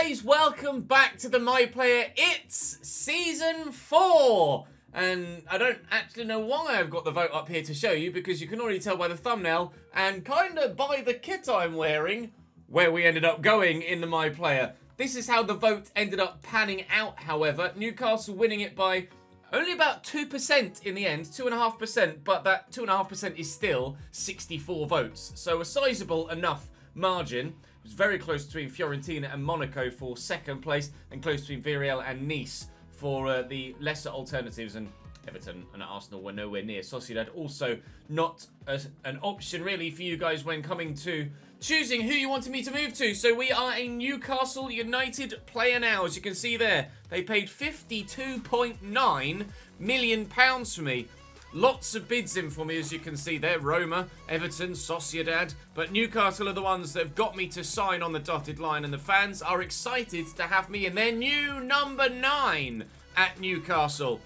guys, welcome back to the My Player. It's Season 4. And I don't actually know why I've got the vote up here to show you, because you can already tell by the thumbnail and kind of by the kit I'm wearing where we ended up going in the My Player. This is how the vote ended up panning out, however. Newcastle winning it by only about 2% in the end, 2.5%, but that 2.5% is still 64 votes. So a sizable enough margin. It was very close between Fiorentina and Monaco for second place, and close between Villarreal and Nice for the lesser alternatives, and Everton and Arsenal were nowhere near. Sociedad also not an option really for you guys when coming to choosing who you wanted me to move to. So we are a Newcastle United player now, as you can see there. They paid £52.9 million for me. Lots of bids in for me, as you can see there. Roma, Everton, Sociedad. But Newcastle are the ones that have got me to sign on the dotted line. And the fans are excited to have me in their new number 9 at Newcastle.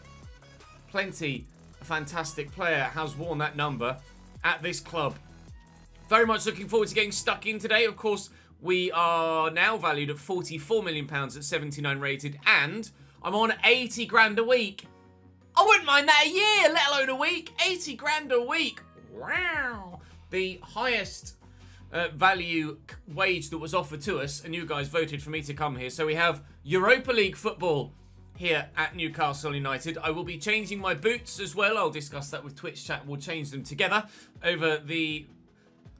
Plenty. A fantastic player has worn that number at this club. Very much looking forward to getting stuck in today. Of course, we are now valued at £44 million at 79 rated. And I'm on 80 grand a week. I wouldn't mind that a year, let alone a week. 80 grand a week. Wow. The highest value wage that was offered to us, and you guys voted for me to come here. So we have Europa League football here at Newcastle United. I will be changing my boots as well. I'll discuss that with Twitch chat. We'll change them together over the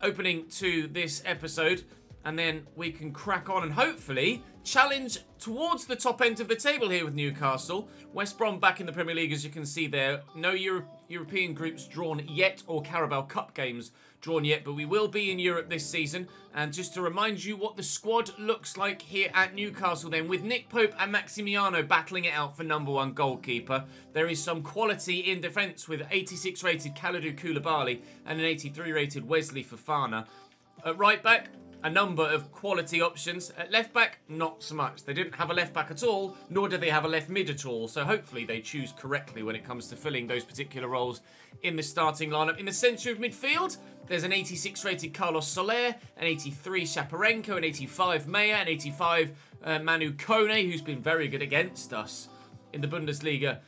opening to this episode. And then we can crack on and hopefully challenge towards the top end of the table here with Newcastle. West Brom back in the Premier League, as you can see there. No European groups drawn yet, or Carabao Cup games drawn yet, but we will be in Europe this season. And just to remind you what the squad looks like here at Newcastle then, with Nick Pope and Maximiano battling it out for #1 goalkeeper. There is some quality in defence with 86 rated Kalidou Koulibaly and an 83 rated Wesley Fofana. At right back, a number of quality options. At left back, not so much. They didn't have a left back at all, nor did they have a left mid at all. So hopefully they choose correctly when it comes to filling those particular roles in the starting lineup. In the centre of midfield, there's an 86 rated Carlos Soler, an 83 Shaparenko, an 85 Maya, an 85 Manu Kone, who's been very good against us in the Bundesliga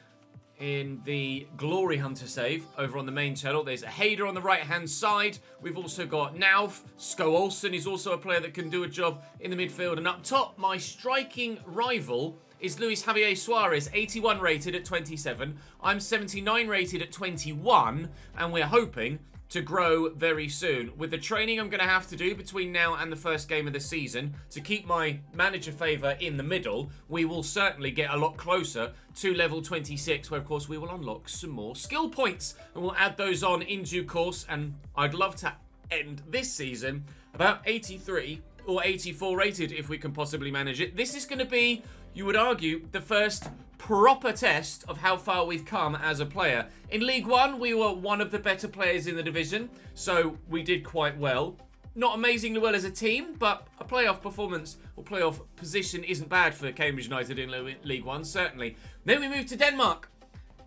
in the Glory Hunter save over on the main channel. There's a Hader on the right-hand side. We've also got Nauf. Sko Olsen is also a player that can do a job in the midfield. And up top, my striking rival is Luis Javier Suarez, 81 rated at 27. I'm 79 rated at 21, and we're hoping to grow very soon. With the training I'm going to have to do between now and the first game of the season to keep my manager favour in the middle, we will certainly get a lot closer to level 26, where of course we will unlock some more skill points, and we'll add those on in due course. And I'd love to end this season about 83 or 84 rated if we can possibly manage it. This is going to be, you would argue, the first proper test of how far we've come as a player. In League One, we were one of the better players in the division, so we did quite well. Not amazingly well as a team, but a playoff performance or playoff position isn't bad for Cambridge United in League One, certainly. Then we moved to Denmark,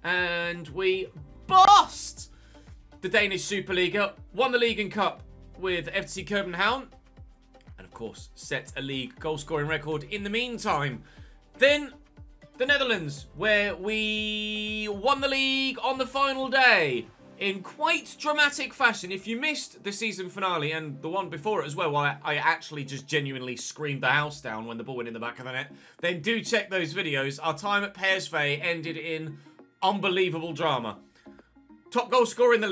and we bossed the Danish Superliga, won the League and Cup with FC Copenhagen, and of course set a league goal-scoring record in the meantime. Then the Netherlands, where we won the league on the final day in quite dramatic fashion. If you missed the season finale and the one before it as well, I actually just genuinely screamed the house down when the ball went in the back of the net, then do check those videos. Our time at PSV ended in unbelievable drama. Top goal scorer in the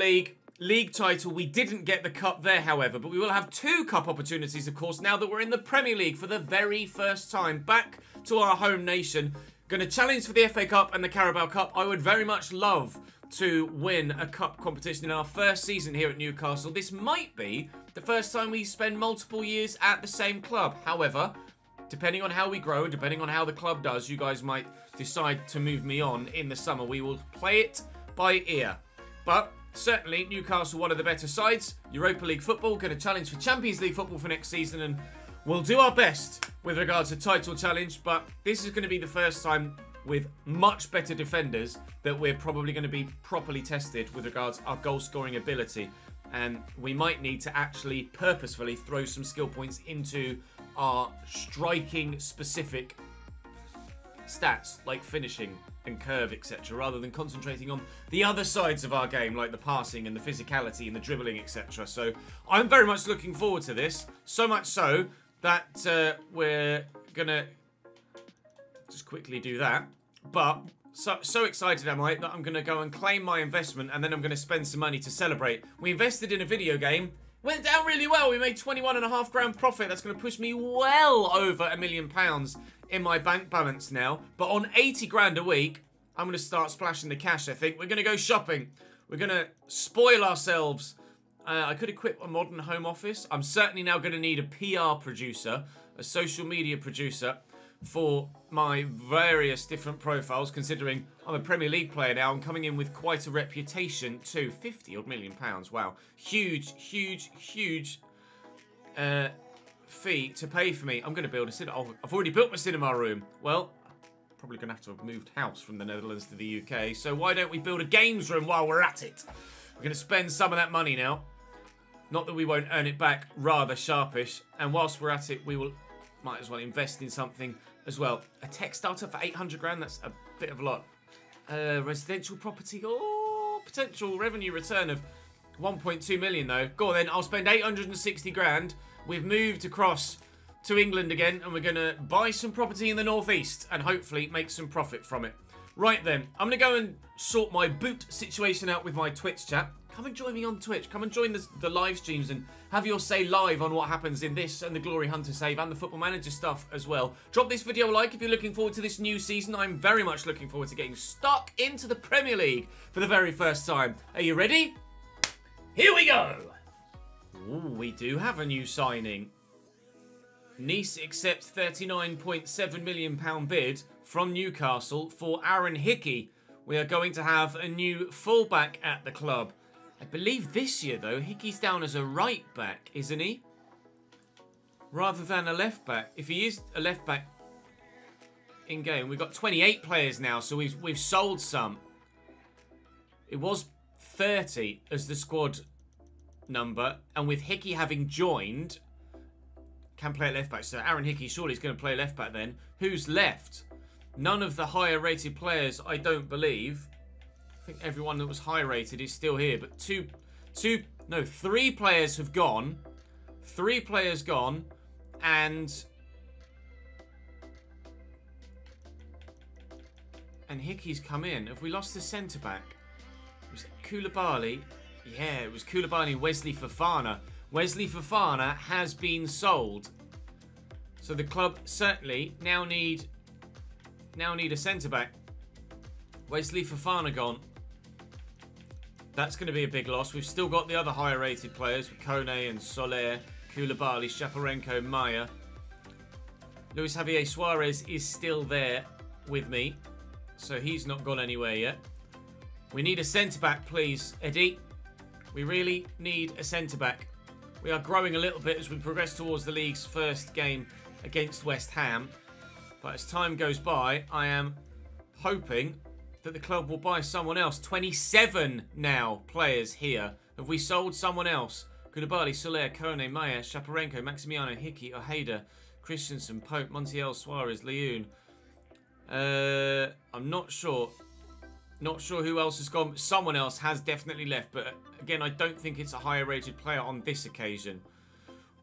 league title. We didn't get the cup there, however, but we will have 2 cup opportunities, of course, now that we're in the Premier League for the very first time, back to our home nation. Going to challenge for the FA Cup and the Carabao Cup. I would very much love to win a cup competition in our first season here at Newcastle. This might be the first time we spend multiple years at the same club. However, depending on how we grow and depending on how the club does, you guys might decide to move me on in the summer. We will play it by ear. But certainly, Newcastle, one of the better sides. Europa League football, going to challenge for Champions League football for next season, and we'll do our best with regards to title challenge, but this is going to be the first time with much better defenders that we're probably going to be properly tested with regards to our goal scoring ability. And we might need to actually purposefully throw some skill points into our striking specific stats like finishing and curve, etc., rather than concentrating on the other sides of our game like the passing and the physicality and the dribbling, etc. So I'm very much looking forward to this, so much so that we're gonna just quickly do that. But so excited am I that I'm gonna go and claim my investment, and then I'm gonna spend some money to celebrate. We invested in a video game, went down really well. We made 21.5 grand profit. That's gonna push me well over £1 million in my bank balance now. But on 80 grand a week, I'm going to start splashing the cash, I think. We're going to go shopping. We're going to spoil ourselves. I could equip a modern home office. I'm certainly now going to need a PR producer, a social media producer for my various different profiles, considering I'm a Premier League player now. I'm coming in with quite a reputation too. 50 odd million pounds. Wow. Huge, huge, huge fee to pay for me. I'm going to build a cinema. Oh, I've already built my cinema room. Well, probably going to have to have moved house from the Netherlands to the UK. So why don't we build a games room while we're at it? We're going to spend some of that money now. Not that we won't earn it back, rather sharpish. And whilst we're at it, we will might as well invest in something as well. A tech startup for 800 grand, that's a bit of a lot. Residential property, oh, potential revenue return of 1.2 million though. Go on then, I'll spend 860 grand. We've moved across to England again, and we're going to buy some property in the northeast and hopefully make some profit from it. Right then, I'm going to go and sort my boot situation out with my Twitch chat. Come and join me on Twitch. Come and join the live streams and have your say live on what happens in this and the Glory Hunter save and the Football Manager stuff as well. Drop this video a like if you're looking forward to this new season. I'm very much looking forward to getting stuck into the Premier League for the very first time. Are you ready? Here we go! Ooh, we do have a new signing. Nice accepts £39.7 million bid from Newcastle for Aaron Hickey. We are going to have a new fullback at the club. I believe this year, though, Hickey's down as a right back, isn't he? Rather than a left back. If he is a left back in game, we've got 28 players now, so we've sold some. It was 30 as the squad number, and with Hickey having joined, can play at left back. So Aaron Hickey surely is going to play left back then. Who's left? None of the higher rated players, I don't believe. I think everyone that was high rated is still here, but three players have gone. 3 players gone, and Hickey's come in. Have we lost the centre back? Was it Koulibaly? Yeah, it was Koulibaly and Wesley Fofana. Wesley Fofana has been sold. So the club certainly now need a centre-back. Wesley Fofana gone. That's going to be a big loss. We've still got the other higher-rated players with Kone and Soler, Koulibaly, Shaparenko, Maya. Luis Javier Suarez is still there with me, so he's not gone anywhere yet. We need a centre-back, please, Eddie. We really need a centre-back. We are growing a little bit as we progress towards the league's first game against West Ham. But as time goes by, I am hoping that the club will buy someone else. 27 now players here. Have we sold someone else? Koulibaly, Soler, Kone, Maya, Shaparenko, Maximiano, Hickey, Ojeda, Christensen, Pope, Montiel, Suarez, Leoun. I'm not sure. Not sure who else has gone. Someone else has definitely left. But again, I don't think it's a higher rated player on this occasion.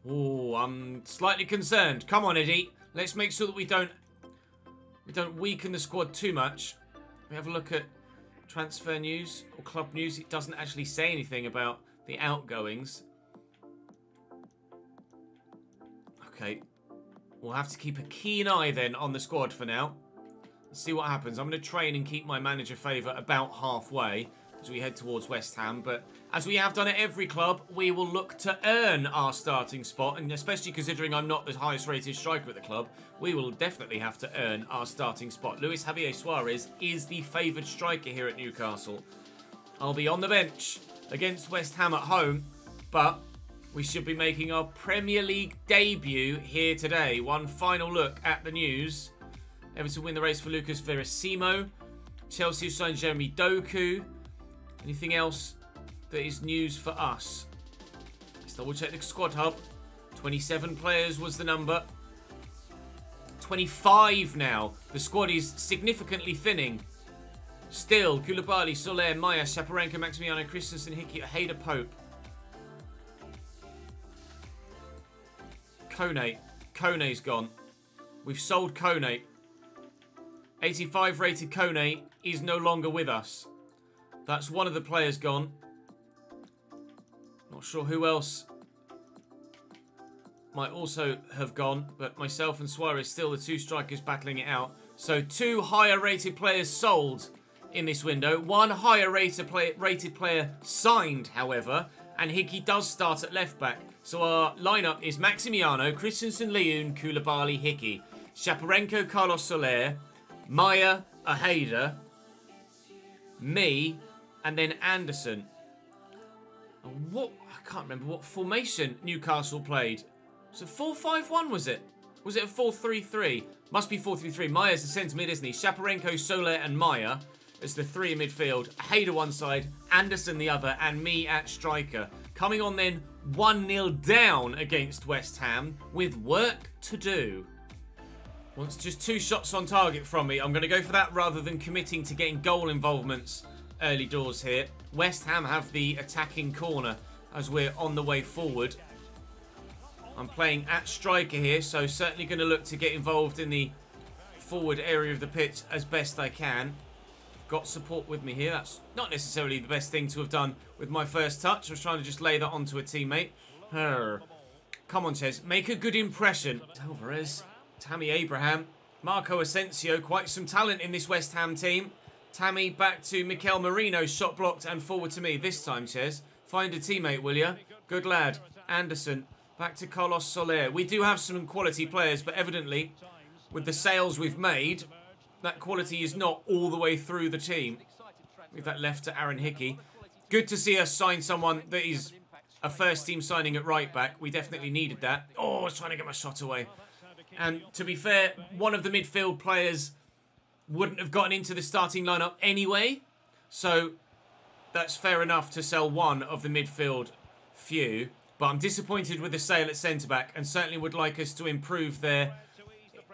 Oh, I'm slightly concerned. Come on, Eddie. Let's make sure that we don't weaken the squad too much. We have a look at transfer news or club news. It doesn't actually say anything about the outgoings. Okay. We'll have to keep a keen eye then on the squad for now. Let's see what happens. I'm going to train and keep my manager favour about halfway as we head towards West Ham. But as we have done at every club, we will look to earn our starting spot. And especially considering I'm not the highest rated striker at the club, we will definitely have to earn our starting spot. Luis Javier Suarez is the favoured striker here at Newcastle. I'll be on the bench against West Ham at home, but we should be making our Premier League debut here today. One final look at the news. Everton win the race for Lucas Verasimo. Chelsea signed Jeremy Doku. Anything else that is news for us? Let's double check the squad hub. 27 players was the number. 25 now. The squad is significantly thinning. Still, Koulibaly, Soler, Maya, Shaparenko, Maximiano, Christensen, Hickey, Hayder, Pope. Kone. Kone's gone. We've sold Kone. 85 rated Kone is no longer with us. That's one of the players gone. Not sure who else might also have gone, but myself and Suarez still the two strikers battling it out. So 2 higher rated players sold in this window. 1 higher rated player signed, however, and Hickey does start at left back. So our lineup is Maximiano, Christensen, Leun, Koulibaly, Hickey, Shaparenko, Carlos Soler, Maya, Hayder, me, and then Anderson. What? I can't remember what formation Newcastle played. Was it 4-5-1, was it? Was it a 4-3-3? Must be 4-3-3. Maya's the centre mid, isn't he? Shaparenko, Soler, and Maya as the 3 in midfield. Hayder one side, Anderson the other, and me at striker. Coming on then 1-0 down against West Ham with work to do. Well, it's just 2 shots on target from me. I'm going to go for that rather than committing to getting goal involvements early doors here. West Ham have the attacking corner as we're on the way forward. I'm playing at striker here, so certainly going to look to get involved in the forward area of the pitch as best I can. Got support with me here. That's not necessarily the best thing to have done with my first touch. I was trying to just lay that onto a teammate. Come on, Ches. Make a good impression. Alvarez, Tammy Abraham, Marco Asensio. Quite some talent in this West Ham team. Tammy back to Mikel Merino. Shot blocked and forward to me this time, Ches. Find a teammate, will ya? Good lad. Anderson. Back to Carlos Soler. We do have some quality players, but evidently, with the sales we've made, that quality is not all the way through the team. Leave that left to Aaron Hickey. Good to see us sign someone that is a first-team signing at right-back. We definitely needed that. Oh, I was trying to get my shot away. And to be fair, one of the midfield players wouldn't have gotten into the starting lineup anyway. So that's fair enough to sell one of the midfield few. But I'm disappointed with the sale at centre-back and certainly would like us to improve there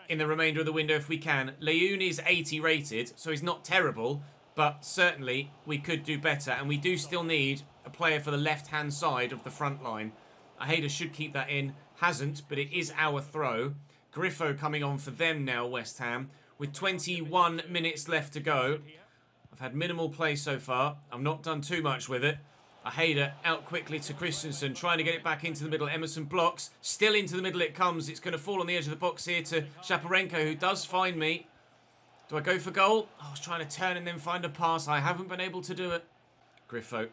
in the remainder of the window if we can. Leun is 80 rated, so he's not terrible, but certainly we could do better. And we do still need a player for the left-hand side of the front line. Hayder should keep that in. Hasn't, but it is our throw. Griffo coming on for them now, West Ham, with 21 minutes left to go. I've had minimal play so far. I've not done too much with it. Hayder out quickly to Christensen, trying to get it back into the middle. Emerson blocks. Still into the middle it comes. It's going to fall on the edge of the box here to Shaparenko, who does find me. Do I go for goal? Oh, I was trying to turn and then find a pass. I haven't been able to do it. Griffo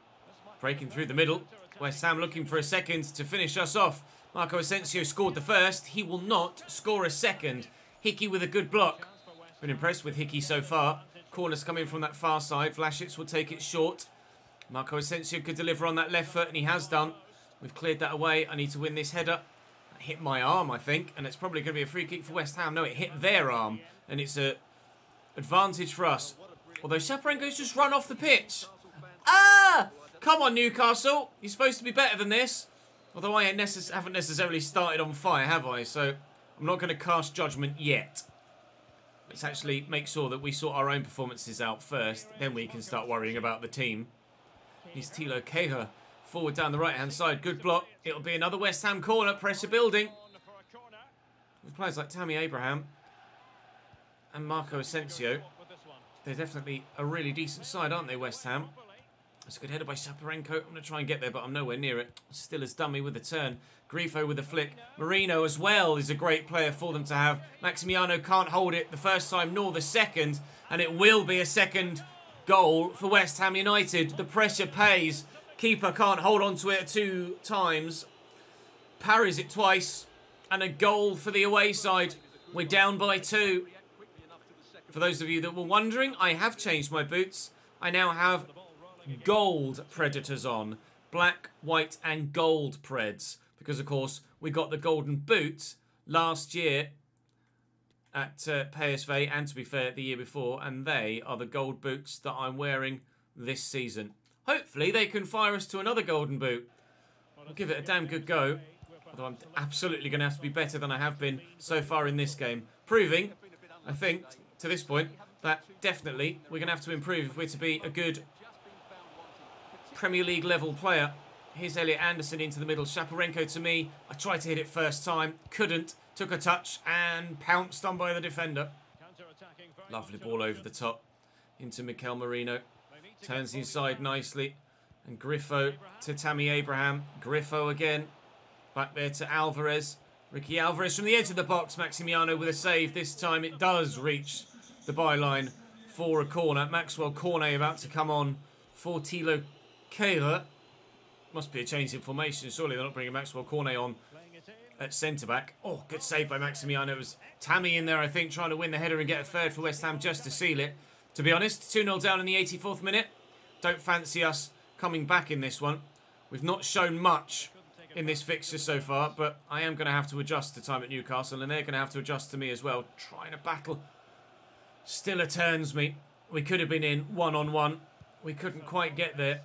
breaking through the middle. West Ham looking for a second to finish us off. Marco Asensio scored the first. He will not score a second. Hickey with a good block. Been impressed with Hickey so far. Corners coming from that far side. Vlasic will take it short. Marco Asensio could deliver on that left foot, and he has done. We've cleared that away. I need to win this header. That hit my arm, I think, and it's probably going to be a free kick for West Ham. No, it hit their arm, and it's an advantage for us. Although Shaparenko's just run off the pitch. Ah! Come on, Newcastle. You're supposed to be better than this. Although I haven't necessarily started on fire, have I? So I'm not going to cast judgment yet. Let's actually make sure that we sort our own performances out first. Then we can start worrying about the team. Here's Thilo Kehrer. Forward down the right-hand side. Good block. It'll be another West Ham corner. Pressure building. With players like Tammy Abraham and Marco Asensio. They're definitely a really decent side, aren't they, West Ham? That's a good header by Shaparenko. I'm going to try and get there, but I'm nowhere near it. Still as dummy with a turn. Grifo with a flick. Merino as well is a great player for them to have. Maximiano can't hold it the first time nor the second. And it will be a second goal for West Ham United. The pressure pays. Keeper can't hold on to it 2 times. Parries it twice. And a goal for the away side. We're down by 2. For those of you that were wondering, I have changed my boots. I now have gold Predators on. Black, white and gold Preds. Because, of course, we got the golden boots last year at PSV, and to be fair, the year before, and they are the gold boots that I'm wearing this season. Hopefully they can fire us to another golden boot. We'll give it a damn good go. Although I'm absolutely going to have to be better than I have been so far in this game. Proving, I think, to this point, that definitely we're going to have to improve if we're to be a good Premier League level player. Here's Elliot Anderson into the middle. Shaparenko to me. I tried to hit it first time. Couldn't. Took a touch and pounced on by the defender. Lovely ball over the top into Mikel Merino. Turns inside nicely. And Griffo to Tammy Abraham. Griffo again. Back there to Alvarez. Ricky Alvarez from the edge of the box. Maximiano with a save. This time it does reach the byline for a corner. Maxwell Cornet about to come on for Thilo Kehrer. Must be a change in formation. Surely they're not bringing Maxwell Cornet on at centre-back. Oh, good save by Maximiano. It was Tammy in there, I think, trying to win the header and get a third for West Ham just to seal it. To be honest, 2-0 down in the 84th minute. Don't fancy us coming back in this one. We've not shown much in this fixture so far, but I am going to have to adjust to time at Newcastle, and they're going to have to adjust to me as well. Trying to battle. Still turns me. We could have been in one-on-one. We couldn't quite get there.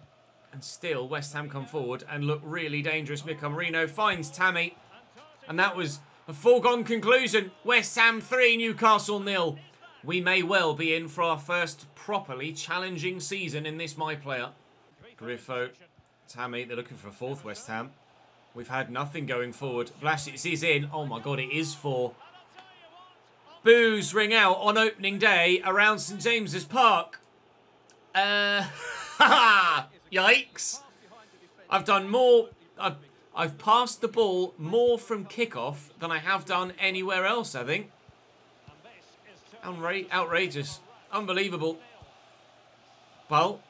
And still, West Ham come forward and look really dangerous. Mikel Merino finds Tammy. And that was a foregone conclusion. West Ham 3, Newcastle 0. We may well be in for our first properly challenging season in this My Player. Griffo, Tammy, they're looking for a fourth West Ham. We've had nothing going forward. Vlasic is in. Oh my God, it is 4. Boos ring out on opening day around St James's Park. Yikes. I've done more... I've passed the ball more from kickoff than I have done anywhere else, I think. Outrageous. Unbelievable. Well,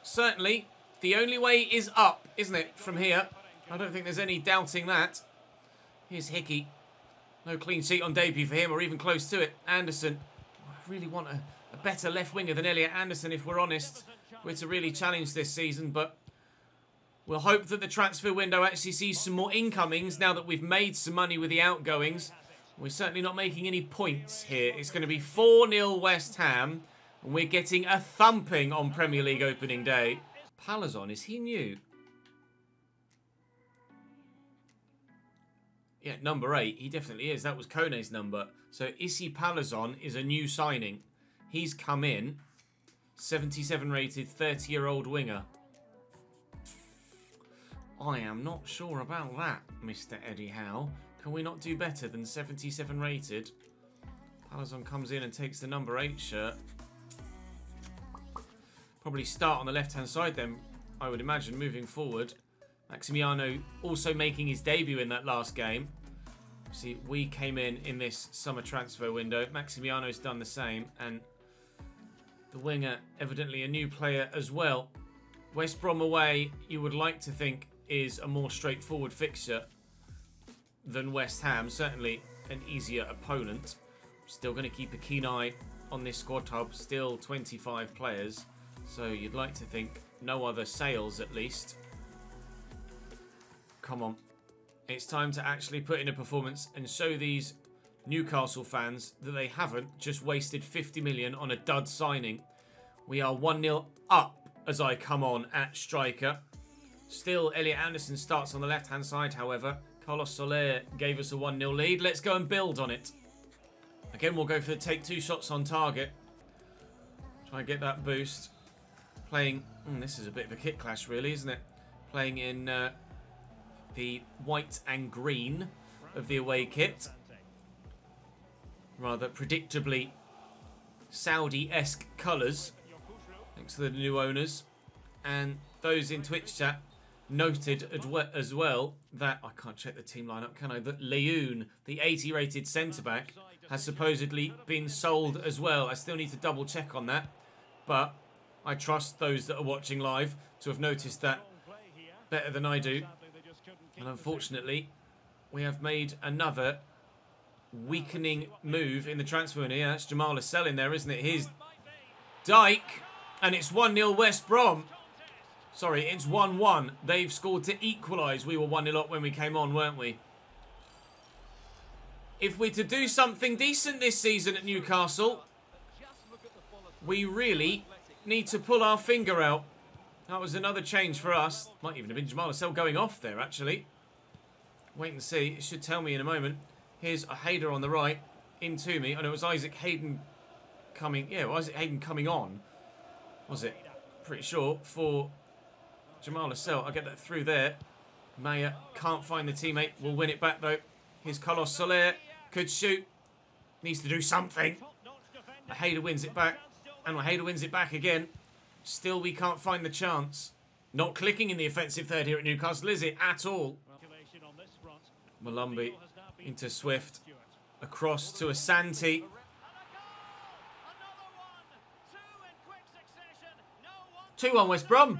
certainly, the only way is up, isn't it, from here? I don't think there's any doubting that. Here's Hickey. No clean sheet on debut for him, or even close to it. Anderson. I really want a better left winger than Elliot Anderson, if we're honest. We're to really challenge this season, but we'll hope that the transfer window actually sees some more incomings now that we've made some money with the outgoings. We're certainly not making any points here. It's going to be 4-0 West Ham, and we're getting a thumping on Premier League opening day. Palazon, is he new? Yeah, number 8. He definitely is. That was Kone's number. So Issy Palazon is a new signing. He's come in. 77 rated, 30-year-old winger. I am not sure about that, Mr. Eddie Howe. Can we not do better than 77 rated? Palazon comes in and takes the number 8 shirt. Probably start on the left-hand side then, I would imagine, moving forward. Maximiano also making his debut in that last game. See, we came in this summer transfer window. Maximiano's done the same, and the winger, evidently a new player as well. West Brom away, you would like to think, is a more straightforward fixture than West Ham. Certainly an easier opponent. Still going to keep a keen eye on this squad hub. Still 25 players. So you'd like to think no other sales at least. Come on. It's time to actually put in a performance and show these Newcastle fans that they haven't just wasted 50 million on a dud signing. We are 1-0 up as I come on at striker. Still, Elliot Anderson starts on the left-hand side, however. Carlos Soler gave us a 1-0 lead. Let's go and build on it. Again, we'll go for the take 2 shots on target. Try and get that boost. Playing... this is a bit of a kit clash, really, isn't it? Playing in the white and green of the away kit. Rather predictably Saudi-esque colours. Thanks to the new owners. And those in Twitch chat noted as well that... I can't check the team lineup, can I? That Leyoun, the 80 rated centre-back, has supposedly been sold as well. I still need to double check on that. But I trust those that are watching live to have noticed that better than I do. And unfortunately, we have made another weakening move in the transfer window. Yeah, that's Jamal Lascelles in there, isn't it? Here's Dyke, and it's 1-0 West Brom. Sorry, it's 1-1. They've scored to equalise. We were 1-0 up when we came on, weren't we? If we're to do something decent this season at Newcastle, we really need to pull our finger out. That was another change for us. Might even have been Jamal Lascelles going off there, actually. Wait and see. It should tell me in a moment. Here's a Hayder on the right. Into me. And it was Isaac Hayden coming... Yeah, Isaac Hayden coming on. Was it? Pretty sure. For Jamal Lascelles. I'll get that through there. Maya can't find the teammate. Will win it back, though. Here's Carlos Soler. Could shoot. Needs to do something. Hayder wins it back. And Hayder wins it back again. Still, we can't find the chance. Not clicking in the offensive third here at Newcastle, is it? At all. Malumbi into Swift. Across to Asante. 2-1 West Brom.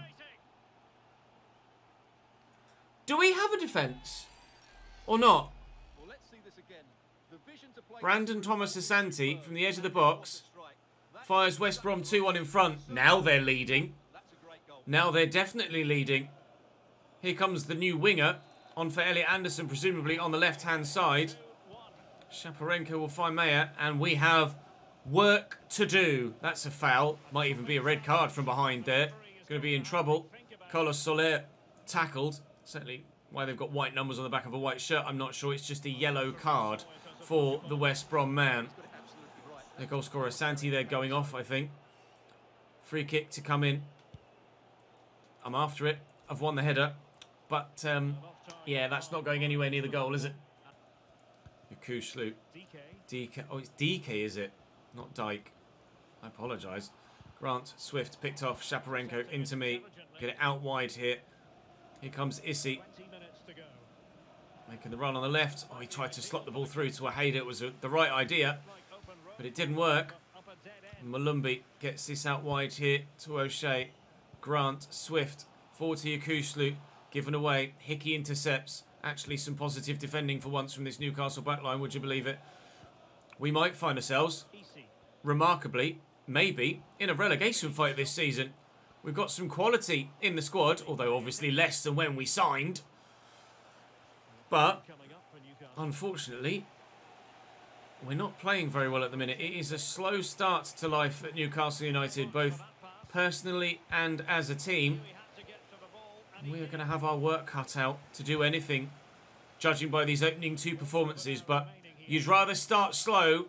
Do we have a defence? Or not? Brandon Thomas Asante from the edge of the box. Fires West Brom 2-1 in front. Now they're leading. Now they're definitely leading. Here comes the new winger. On for Elliot Anderson, presumably on the left-hand side. Shaparenko will find Mayer. And we have work to do. That's a foul. Might even be a red card from behind there. Going to be in trouble. Carlos Soler tackled. Certainly why they've got white numbers on the back of a white shirt, I'm not sure. It's just a yellow card for the West Brom man. Their goal scorer Asante there going off, I think. Free kick to come in. I'm after it. I've won the header. But, yeah, that's not going anywhere near the goal, is it? Yakushlu. DK. Oh, it's DK, is it? Not Dyke. I apologise. Grant, Swift, picked off. Shaparenko into me. Get it out wide here. Here comes Issy. Making the run on the left. Oh, he tried to slot the ball through to a Hayder. It was the right idea. But it didn't work. Malumbi gets this out wide here to O'Shea. Grant, Swift, forward to Yakushlu. Given away. Hickey intercepts. Actually some positive defending for once from this Newcastle backline. Would you believe it? We might find ourselves, remarkably, maybe, in a relegation fight this season. We've got some quality in the squad, although obviously less than when we signed. But, unfortunately, we're not playing very well at the minute. It is a slow start to life at Newcastle United, both personally and as a team. We are going to have our work cut out to do anything, judging by these opening two performances. But you'd rather start slow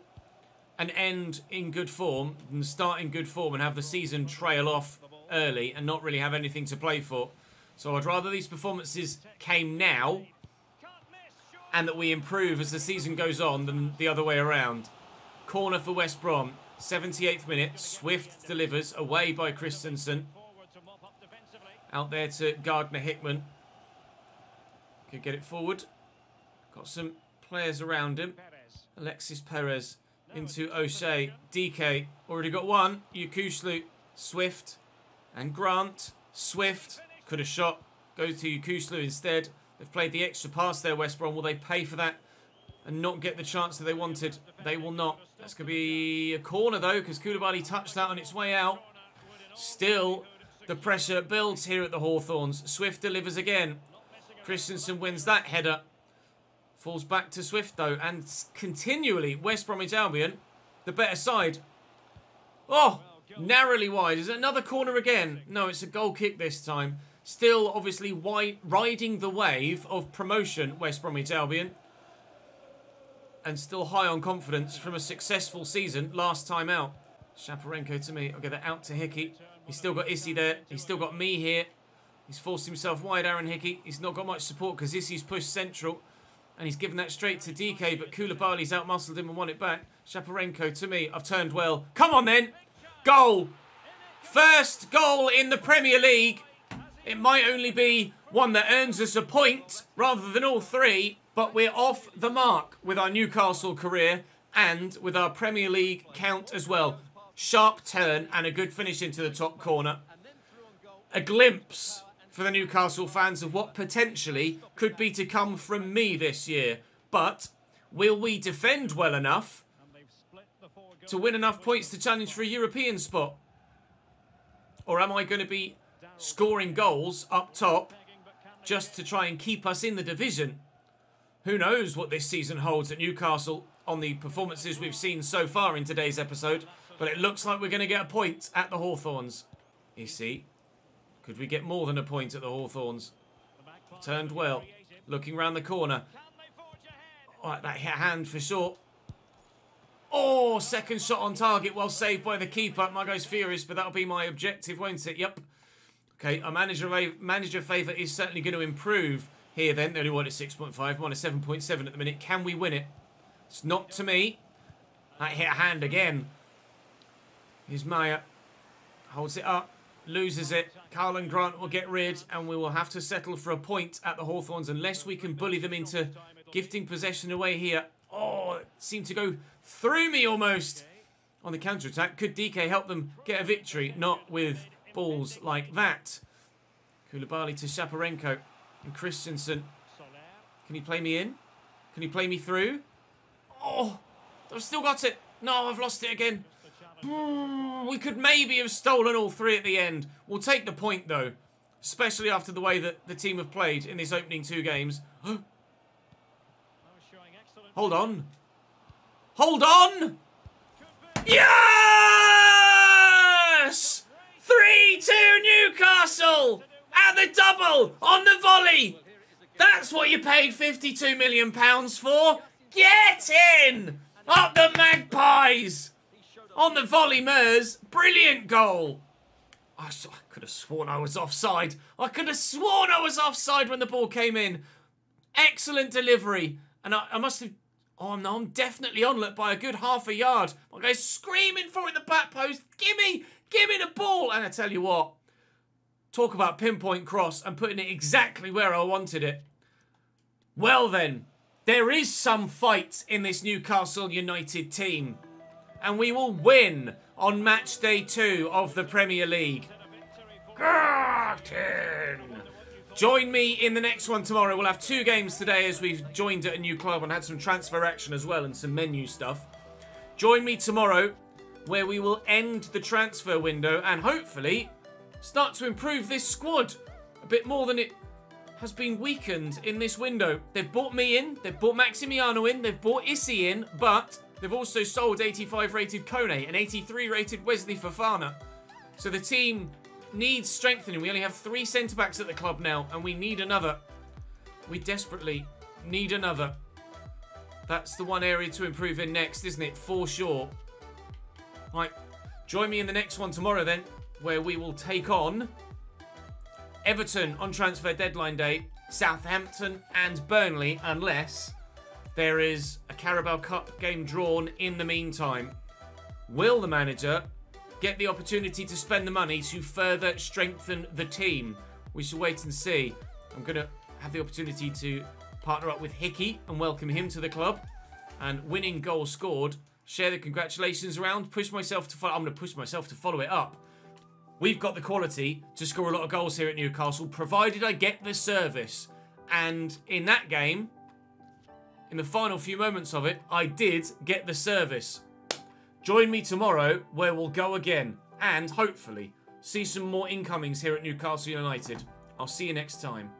and end in good form than start in good form and have the season trail off early and not really have anything to play for. So I'd rather these performances came now and that we improve as the season goes on than the other way around. Corner for West Brom. 78th minute. Swift delivers away by Christensen. Out there to Gardner Hickman. Could get it forward. Got some players around him. Alexis Perez into O'Shea. DK already got one. Yakushlu, Swift and Grant. Swift could have shot. Goes to Yakushlu instead. They've played the extra pass there, West Brom. Will they pay for that and not get the chance that they wanted? They will not. That's going to be a corner, though, because Koulibaly touched that on its way out. Still, the pressure builds here at the Hawthorns. Swift delivers again. Christensen wins that header. Falls back to Swift, though. And continually, West Bromwich Albion, the better side. Oh, narrowly wide. Is it another corner again? No, it's a goal kick this time. Still, obviously, riding the wave of promotion, West Bromwich Albion. And still high on confidence from a successful season last time out. Shaparenko to me. I'll get that out to Hickey. He's still got Issy there. He's still got me here. He's forced himself wide, Aaron Hickey. He's not got much support because Issy's pushed central. And he's given that straight to DK, but Koulibaly's outmuscled him and won it back. Shaparenko to me. I've turned well. Come on then. Goal. First goal in the Premier League. It might only be one that earns us a point rather than all three, but we're off the mark with our Newcastle career and with our Premier League count as well. Sharp turn and a good finish into the top corner. A glimpse for the Newcastle fans of what potentially could be to come from me this year. But will we defend well enough to win enough points to challenge for a European spot? Or am I going to be scoring goals up top just to try and keep us in the division? Who knows what this season holds at Newcastle on the performances we've seen so far in today's episode. But it looks like we're going to get a point at the Hawthorns. You see, could we get more than a point at the Hawthorns? Turned well. Looking round the corner. Alright, that hit hand for sure. Oh, second shot on target. Well saved by the keeper. My guy's furious, but that'll be my objective, won't it? Yep. Okay, our manager favour is certainly going to improve here then. They only won at 6.5. I'm on a 7.7 at the minute. Can we win it? It's not to me. That hit a hand again. Here's Maya. Holds it up. Loses it. Carl and Grant will get rid, and we will have to settle for a point at the Hawthorns unless we can bully them into gifting possession away here. Oh, it seemed to go through me almost on the counter-attack. Could DK help them get a victory? Not with balls like that. Koulibaly to Shaparenko. And Christensen. Can he play me in? Can he play me through? Oh, I've still got it. No, I've lost it again. We could maybe have stolen all three at the end. We'll take the point, though. Especially after the way that the team have played in these opening 2 games. Hold on. Hold on! Yes! 3-2 Newcastle! At the double! On the volley! That's what you paid £52 million for! Get in! Up the Magpies! On the volley, Mers. Brilliant goal. I could have sworn I was offside. I could have sworn I was offside when the ball came in. Excellent delivery. And I must have... Oh, no, I'm definitely on, look, by a good half a yard. My guy's screaming for it at the back post. Give me the ball. And I tell you what, talk about pinpoint cross and putting it exactly where I wanted it. Well then, there is some fight in this Newcastle United team. And we will win on match day 2 of the Premier League. Garten! Join me in the next one tomorrow. We'll have 2 games today as we've joined at a new club and had some transfer action as well and some menu stuff. Join me tomorrow where we will end the transfer window and hopefully start to improve this squad a bit more than it has been weakened in this window. They've bought me in, they've bought Maximiano in, they've bought Issy in, but they've also sold 85 rated Kone and 83 rated Wesley Fofana. So the team needs strengthening. We only have 3 centre-backs at the club now, and we need another. We desperately need another. That's the one area to improve in next, isn't it? For sure. Right, join me in the next one tomorrow then, where we will take on Everton on transfer deadline day, Southampton and Burnley, unless there is a Carabao Cup game drawn in the meantime. Will the manager get the opportunity to spend the money to further strengthen the team? We shall wait and see. I'm going to have the opportunity to partner up with Hickey and welcome him to the club. And winning goal scored. Share the congratulations around. Push myself to follow. I'm going to push myself to follow it up. We've got the quality to score a lot of goals here at Newcastle, provided I get the service. And in that game, in the final few moments of it, I did get the service. Join me tomorrow where we'll go again and hopefully see some more incomings here at Newcastle United. I'll see you next time.